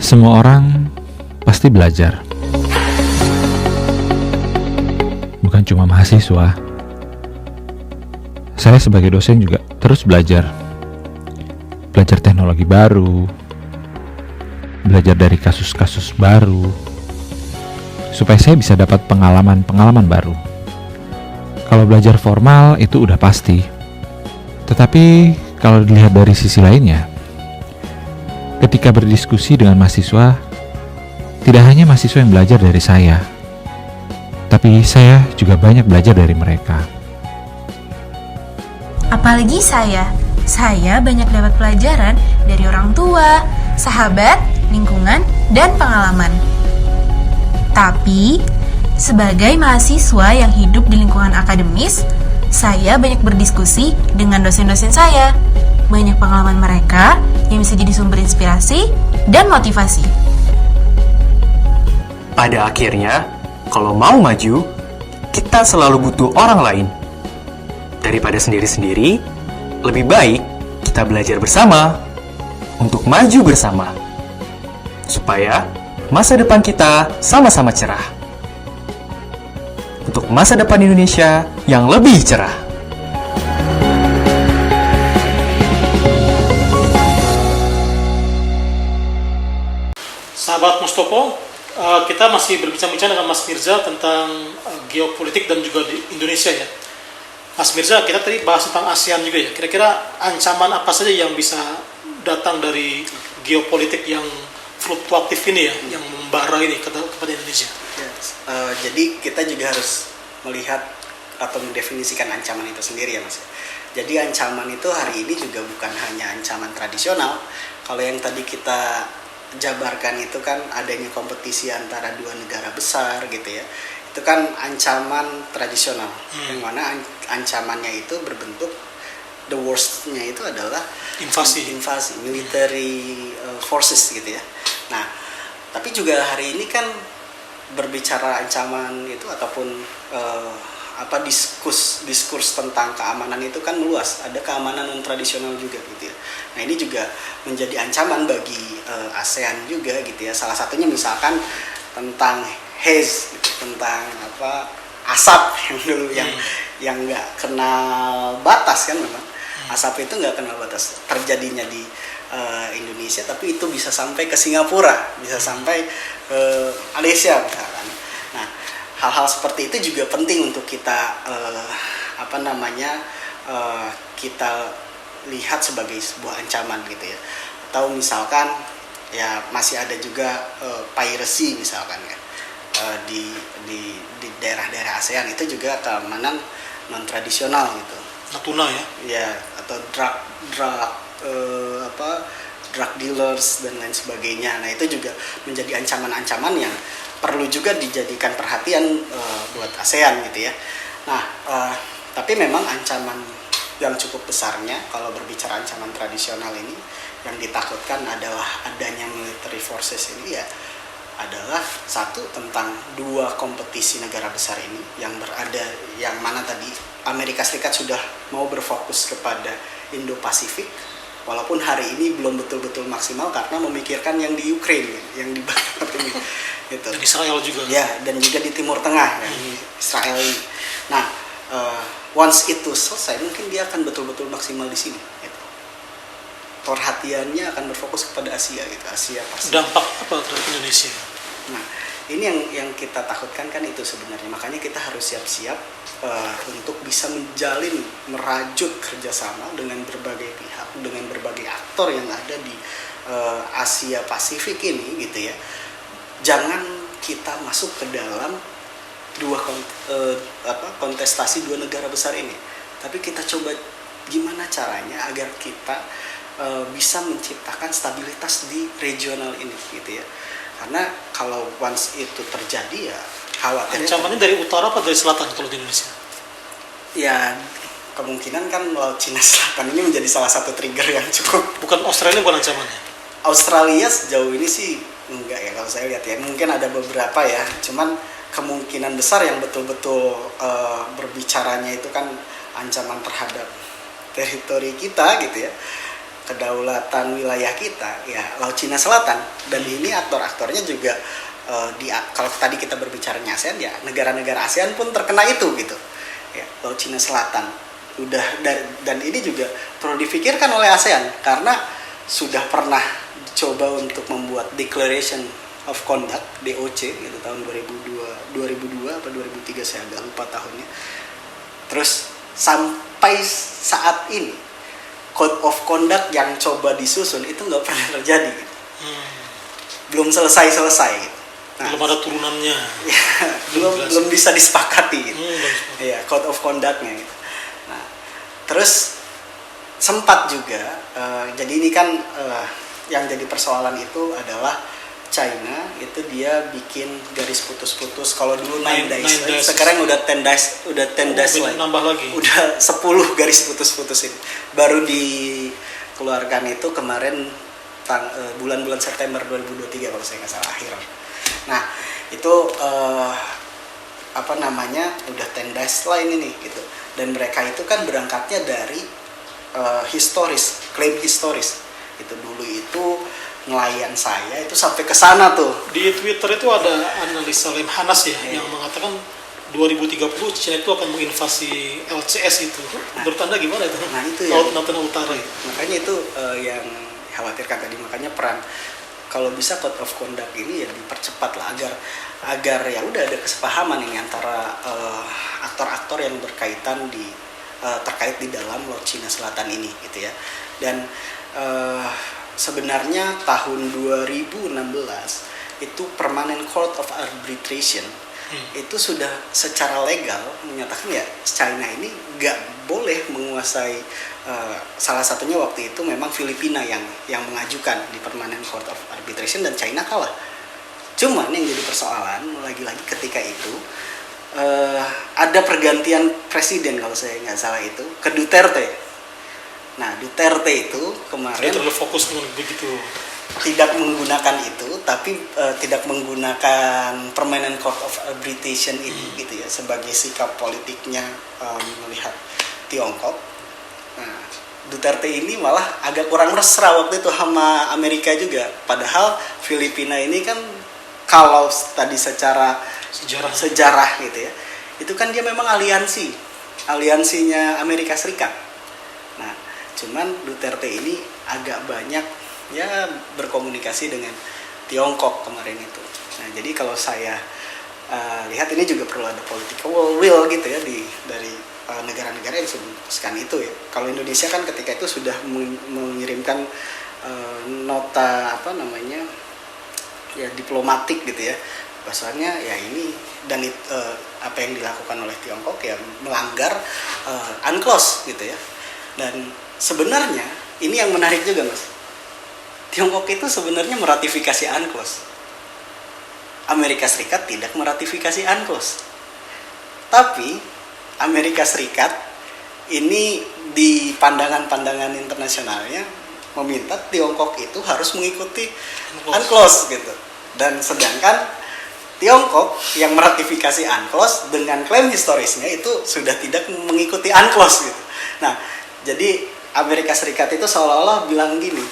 Semua orang pasti belajar. Bukan cuma mahasiswa. Saya sebagai dosen juga terus belajar. Belajar teknologi baru, belajar dari kasus-kasus baru, supaya saya bisa dapat pengalaman-pengalaman baru. Kalau belajar formal itu udah pasti. Tetapi kalau dilihat dari sisi lainnya, ketika berdiskusi dengan mahasiswa, tidak hanya mahasiswa yang belajar dari saya, tapi saya juga banyak belajar dari mereka. Apalagi saya banyak dapat pelajaran dari orang tua, sahabat, lingkungan, dan pengalaman. Tapi, sebagai mahasiswa yang hidup di lingkungan akademis, saya banyak berdiskusi dengan dosen-dosen saya. Banyak pengalaman mereka yang bisa jadi sumber inspirasi dan motivasi. Pada akhirnya, kalau mau maju, kita selalu butuh orang lain. Daripada sendiri-sendiri, lebih baik kita belajar bersama untuk maju bersama. Supaya masa depan kita sama-sama cerah. Untuk masa depan Indonesia yang lebih cerah. Sahabat Mustopo, kita masih berbincang-bincang dengan Mas Mirza tentang geopolitik dan juga di Indonesia ya. Mas Mirza, kita tadi bahas tentang ASEAN juga ya. Kira-kira ancaman apa saja yang bisa datang dari geopolitik yang fluktuatif ini ya, yang membara ini kepada Indonesia? Jadi kita juga harus melihat atau mendefinisikan ancaman itu sendiri ya Mas. Jadi ancaman itu hari ini juga bukan hanya ancaman tradisional. Kalau yang tadi kita jabarkan itu kan adanya kompetisi antara dua negara besar gitu ya. Itu kan ancaman tradisional, yang mana ancamannya itu berbentuk the worst-nya itu adalah invasi military forces gitu ya. Nah, tapi juga hari ini kan berbicara ancaman itu ataupun diskurs tentang keamanan itu kan meluas. Ada keamanan non tradisional juga gitu ya. Nah, ini juga menjadi ancaman bagi ASEAN juga gitu ya. Salah satunya misalkan tentang haze gitu, tentang asap yang dulu yang nggak kenal batas kan, memang asap itu nggak kenal batas, terjadinya di Indonesia, tapi itu bisa sampai ke Singapura, bisa sampai ke Malaysia misalkan. Nah, hal-hal seperti itu juga penting untuk kita kita lihat sebagai sebuah ancaman gitu ya. Atau misalkan ya masih ada juga piracy misalkan ya. Di daerah-daerah ASEAN itu juga keamanan non tradisional gitu. Natuna ya? Ya, atau drug dealers dan lain sebagainya. Nah, itu juga menjadi ancaman-ancaman yang perlu juga dijadikan perhatian buat ASEAN gitu ya. Nah, tapi memang ancaman yang cukup besarnya kalau berbicara ancaman tradisional ini yang ditakutkan adalah adanya military forces ini ya, adalah satu tentang dua kompetisi negara besar ini yang mana tadi Amerika Serikat sudah mau berfokus kepada Indo-Pasifik, walaupun hari ini belum betul-betul maksimal karena memikirkan yang di Ukraine, yang di barat ini gitu. Dan Israel juga. Ya, dan juga di Timur Tengah yang di Israel ini. Nah, once itu selesai mungkin dia akan betul-betul maksimal di sini gitu. Perhatiannya akan berfokus kepada Asia gitu, Asia Pasifik. Dampak apa terhadap Indonesia? Nah, ini yang kita takutkan kan itu sebenarnya. Makanya kita harus siap-siap untuk bisa merajut kerjasama dengan berbagai pihak, dengan berbagai aktor yang ada di Asia Pasifik ini gitu ya. Jangan kita masuk ke dalam kontestasi dua negara besar ini, tapi kita coba gimana caranya agar kita bisa menciptakan stabilitas di regional ini gitu ya. Karena kalau once itu terjadi ya khawatirnya ancamannya dari utara apa dari selatan kalau di Indonesia? Ya kemungkinan kan Laut Cina Selatan ini menjadi salah satu trigger yang cukup. Bukan Australia bukan ancamannya? Australia sejauh ini sih enggak ya kalau saya lihat ya. Mungkin ada beberapa ya, cuman kemungkinan besar yang betul-betul berbicaranya itu kan ancaman terhadap teritori kita gitu ya. kedaulatan wilayah kita ya Laut Cina Selatan, dan ini aktor-aktornya juga kalau tadi kita berbicaranya ASEAN ya negara-negara ASEAN pun terkena itu gitu ya, Laut Cina Selatan udah, dan ini juga perlu difikirkan oleh ASEAN karena sudah pernah coba untuk membuat Declaration of Conduct DOC gitu tahun 2002 atau 2003, saya agak lupa tahunnya. Terus sampai saat ini Code of Conduct yang coba disusun itu nggak pernah terjadi gitu. Belum selesai gitu. Nah, belum ada turunannya. Ya, belum bisa disepakati gitu. Ya, Code of Conduct-nya gitu. Nah, terus sempat juga jadi ini kan yang jadi persoalan itu adalah China itu dia bikin garis putus-putus. Kalau dulu 9 days, sekarang udah 10 days lagi. Nambah lagi. Udah 10 garis putus-putus ini. Baru dikeluarkan itu kemarin bulan-bulan September 2023 kalau saya nggak salah akhir. Nah, itu udah 10 days lah ini nih gitu. Dan mereka itu kan berangkatnya dari klaim historis. Itu dulu itu nelayan saya itu sampai ke sana tuh. Di Twitter itu ada analisa Lemhanas ya, yang mengatakan 2030 China itu akan menginvasi LCS itu. Menurut Anda gimana itu? Nah, itu Laut Natuna Utara itu. Makanya itu yang dikhawatirkan tadi, makanya peran kalau bisa Code of Conduct ini ya dipercepat lah agar ya udah ada kesepahaman ini antara aktor-aktor yang berkaitan terkait di dalam Laut Cina Selatan ini gitu ya. Dan sebenarnya tahun 2016 itu Permanent Court of Arbitration itu sudah secara legal menyatakan ya China ini nggak boleh menguasai, salah satunya waktu itu memang Filipina yang mengajukan di Permanent Court of Arbitration dan China kalah. Cuman yang jadi persoalan lagi-lagi ketika itu ada pergantian presiden kalau saya nggak salah itu ke Duterte. Nah, Duterte itu kemarin terlalu fokus dengan begitu, tidak menggunakan itu, tapi tidak menggunakan Permanent Court of Arbitration ini gitu ya sebagai sikap politiknya melihat Tiongkok. Nah, Duterte ini malah agak kurang mesra waktu itu sama Amerika juga. Padahal Filipina ini kan kalau tadi secara sejarah gitu ya, itu kan dia memang aliansinya Amerika Serikat. Nah, cuman Duterte ini agak banyak ya berkomunikasi dengan Tiongkok kemarin itu. Nah, jadi kalau saya lihat ini juga perlu ada political will gitu ya dari negara-negara yang sebutkan itu ya. Kalau Indonesia kan ketika itu sudah mengirimkan nota ya diplomatik gitu ya. Bahasanya ya ini dan apa yang dilakukan oleh Tiongkok ya melanggar UNCLOS gitu ya. Dan sebenarnya ini yang menarik juga Mas. Tiongkok itu sebenarnya meratifikasi UNCLOS. Amerika Serikat tidak meratifikasi UNCLOS. Tapi Amerika Serikat ini di pandangan-pandangan internasionalnya meminta Tiongkok itu harus mengikuti UNCLOS gitu. Dan sedangkan Tiongkok yang meratifikasi UNCLOS dengan klaim historisnya itu sudah tidak mengikuti UNCLOS gitu. Nah, jadi Amerika Serikat itu seolah-olah bilang gini,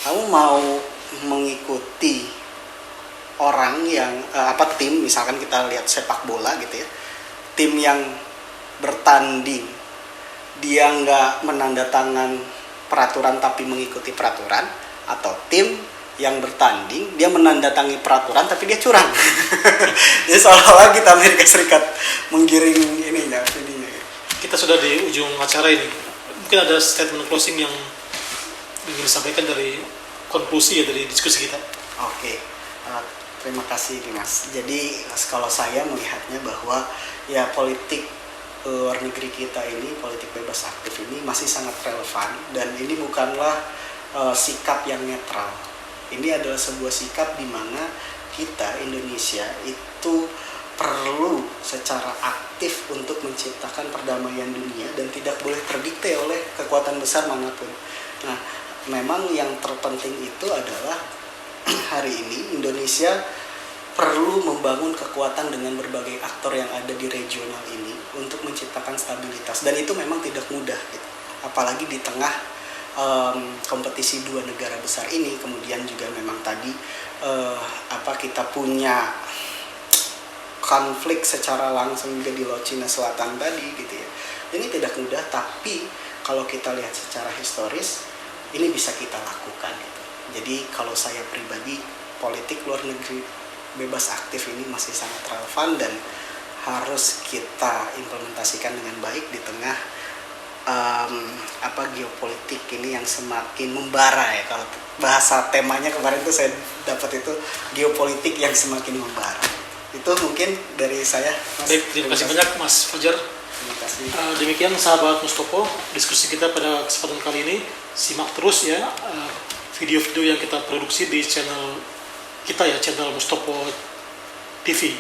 kamu mau mengikuti orang yang tim, misalkan kita lihat sepak bola gitu ya, tim yang bertanding dia nggak menandatangan peraturan tapi mengikuti peraturan, atau tim yang bertanding dia menandatangani peraturan tapi dia curang. Jadi seolah-olah kita Amerika Serikat menggiring ininya. Kita sudah di ujung acara ini. Mungkin ada statement closing yang ingin disampaikan dari konklusi ya dari diskusi kita. Oke. Terima kasih Mas. Jadi kalau saya melihatnya bahwa ya politik luar negeri kita ini, politik bebas aktif ini masih sangat relevan, dan ini bukanlah sikap yang netral. Ini adalah sebuah sikap di mana kita Indonesia itu perlu secara aktif untuk menciptakan perdamaian dunia dan tidak boleh terdikte oleh kekuatan besar manapun. Nah, memang yang terpenting itu adalah hari ini Indonesia perlu membangun kekuatan dengan berbagai aktor yang ada di regional ini untuk menciptakan stabilitas, dan itu memang tidak mudah gitu. Apalagi di tengah kompetisi dua negara besar ini, kemudian juga memang tadi kita punya konflik secara langsung juga di Laut Cina Selatan tadi gitu ya. Ini tidak mudah, tapi kalau kita lihat secara historis ini bisa kita lakukan gitu. Jadi kalau saya pribadi, politik luar negeri bebas aktif ini masih sangat relevan dan harus kita implementasikan dengan baik di tengah geopolitik ini yang semakin membara ya. Kalau bahasa temanya kemarin tuh saya dapat itu geopolitik yang semakin membara. Itu mungkin dari saya, Mas. Baik, terima kasih banyak Mas Fajar. Terima kasih. Demikian sahabat Mustopo, diskusi kita pada kesempatan kali ini. Simak terus ya video-video yang kita produksi di channel kita ya, channel Mustopo TV.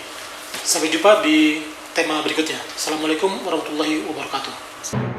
Sampai jumpa di tema berikutnya. Assalamualaikum warahmatullahi wabarakatuh.